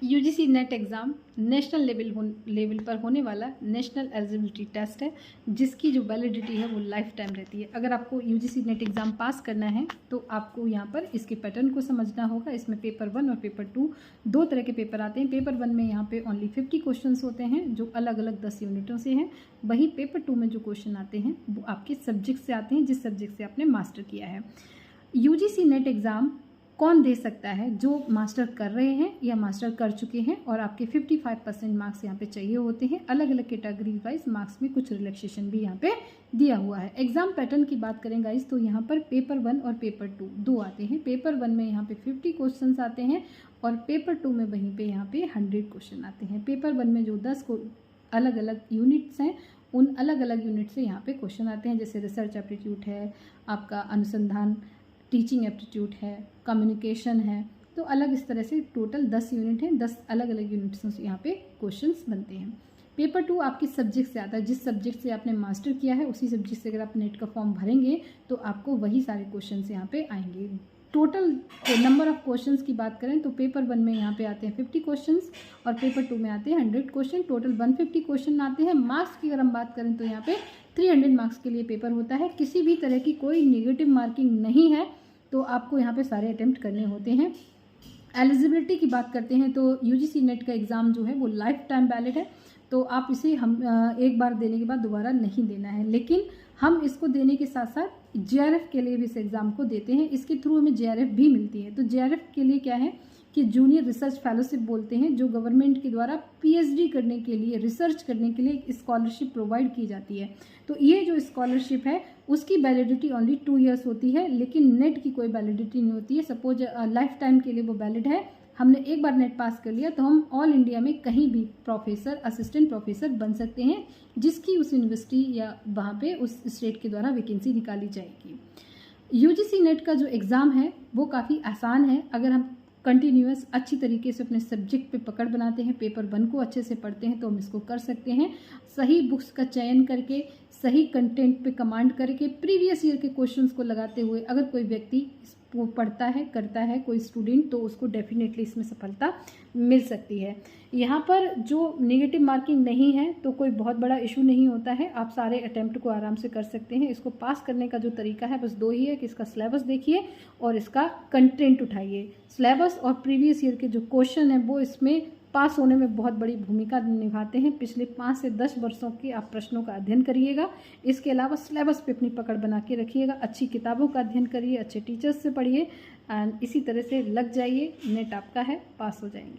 UGC net exam national level पर होने वाला नेशनल एलिजिबिलिटी टेस्ट है, जिसकी जो वैलिडिटी है वो लाइफ टाइम रहती है। अगर आपको यूजीसी नेट एग्ज़ाम पास करना है तो आपको यहाँ पर इसके पैटर्न को समझना होगा। इसमें पेपर 1 और पेपर 2 दो तरह के पेपर आते हैं। पेपर 1 में यहाँ पे ओनली 50 क्वेश्चन होते हैं जो अलग अलग 10 यूनिटों से हैं। वहीं पेपर 2 में जो क्वेश्चन आते हैं वो आपके सब्जेक्ट से आते हैं, जिस सब्जेक्ट से आपने मास्टर किया है। यूजीसी नेट एग्ज़ाम कौन दे सकता है? जो मास्टर कर रहे हैं या मास्टर कर चुके हैं, और आपके 55% मार्क्स यहाँ पे चाहिए होते हैं। अलग अलग कैटेगरी वाइज मार्क्स में कुछ रिलैक्सेशन भी यहाँ पे दिया हुआ है। एग्जाम पैटर्न की बात करें गाइस तो यहाँ पर पेपर 1 और पेपर 2 दो आते हैं। पेपर 1 में यहाँ पे 50 क्वेश्चन आते हैं और पेपर 2 में वहीं पे यहाँ पे 100 क्वेश्चन आते हैं। पेपर 1 में जो 10 को अलग अलग यूनिट्स हैं, उन अलग अलग यूनिट से यहाँ पे क्वेश्चन आते हैं, जैसे रिसर्च एप्टीट्यूड है, आपका अनुसंधान टीचिंग एप्टीट्यूड है, कम्युनिकेशन है। तो अलग इस तरह से टोटल 10 यूनिट हैं, 10 अलग अलग यूनिट्स से यहाँ पे क्वेश्चंस बनते हैं। पेपर 2 आपकी सब्जेक्ट से आता है। जिस सब्जेक्ट से आपने मास्टर किया है उसी सब्जेक्ट से अगर आप नेट का फॉर्म भरेंगे तो आपको वही सारे क्वेश्चंस यहाँ पे आएंगे। टोटल नंबर ऑफ क्वेश्चंस की बात करें तो पेपर 1 में यहाँ पे आते हैं 50 क्वेश्चंस और पेपर 2 में आते हैं 100 क्वेश्चन। टोटल 150 क्वेश्चन आते हैं। मार्क्स की अगर हम बात करें तो यहाँ पे 300 मार्क्स के लिए पेपर होता है। किसी भी तरह की कोई नेगेटिव मार्किंग नहीं है, तो आपको यहाँ पे सारे अटेम्प्ट करने होते हैं। एलिजिबिलिटी की बात करते हैं तो यूजीसी नेट का एग्ज़ाम जो है वो लाइफ टाइम वैलिड है, तो आप इसे हम एक बार देने के बाद दोबारा नहीं देना है। लेकिन हम इसको देने के साथ साथ जेआरएफ के लिए भी इस एग्ज़ाम को देते हैं। इसके थ्रू हमें जेआरएफ भी मिलती है। तो जेआरएफ के लिए क्या है कि जूनियर रिसर्च फेलोशिप बोलते हैं, जो गवर्नमेंट के द्वारा पीएचडी करने के लिए, रिसर्च करने के लिए एक स्कॉलरशिप प्रोवाइड की जाती है। तो ये जो स्कॉलरशिप है उसकी वैलिडिटी ओनली 2 ईयर्स होती है, लेकिन नेट की कोई वैलिडिटी नहीं होती है। सपोज लाइफ टाइम के लिए वो वैलिड है। हमने एक बार नेट पास कर लिया तो हम ऑल इंडिया में कहीं भी प्रोफेसर, असिस्टेंट प्रोफेसर बन सकते हैं, जिसकी उस यूनिवर्सिटी या वहाँ पे उस स्टेट के द्वारा वैकेंसी निकाली जाएगी। यूजीसी नेट का जो एग्ज़ाम है वो काफ़ी आसान है। अगर हम कंटिन्यूअस अच्छी तरीके से अपने सब्जेक्ट पे पकड़ बनाते हैं, पेपर 1 को अच्छे से पढ़ते हैं तो हम इसको कर सकते हैं। सही बुक्स का चयन करके, सही कंटेंट पे कमांड करके, प्रीवियस ईयर के क्वेश्चंस को लगाते हुए अगर कोई व्यक्ति वो पढ़ता है, करता है कोई स्टूडेंट, तो उसको डेफिनेटली इसमें सफलता मिल सकती है। यहाँ पर जो नेगेटिव मार्किंग नहीं है तो कोई बहुत बड़ा इशू नहीं होता है। आप सारे अटेम्प्ट को आराम से कर सकते हैं। इसको पास करने का जो तरीका है बस 2 ही है कि इसका सिलेबस देखिए और इसका कंटेंट उठाइए। सिलेबस और प्रीवियस ईयर के जो क्वेश्चन हैं वो इसमें पास होने में बहुत बड़ी भूमिका निभाते हैं। पिछले 5 से 10 वर्षों के आप प्रश्नों का अध्ययन करिएगा। इसके अलावा सिलेबस पे अपनी पकड़ बना के रखिएगा। अच्छी किताबों का अध्ययन करिए, अच्छे टीचर्स से पढ़िए एंड इसी तरह से लग जाइए। नेट आपका है, पास हो जाएंगे।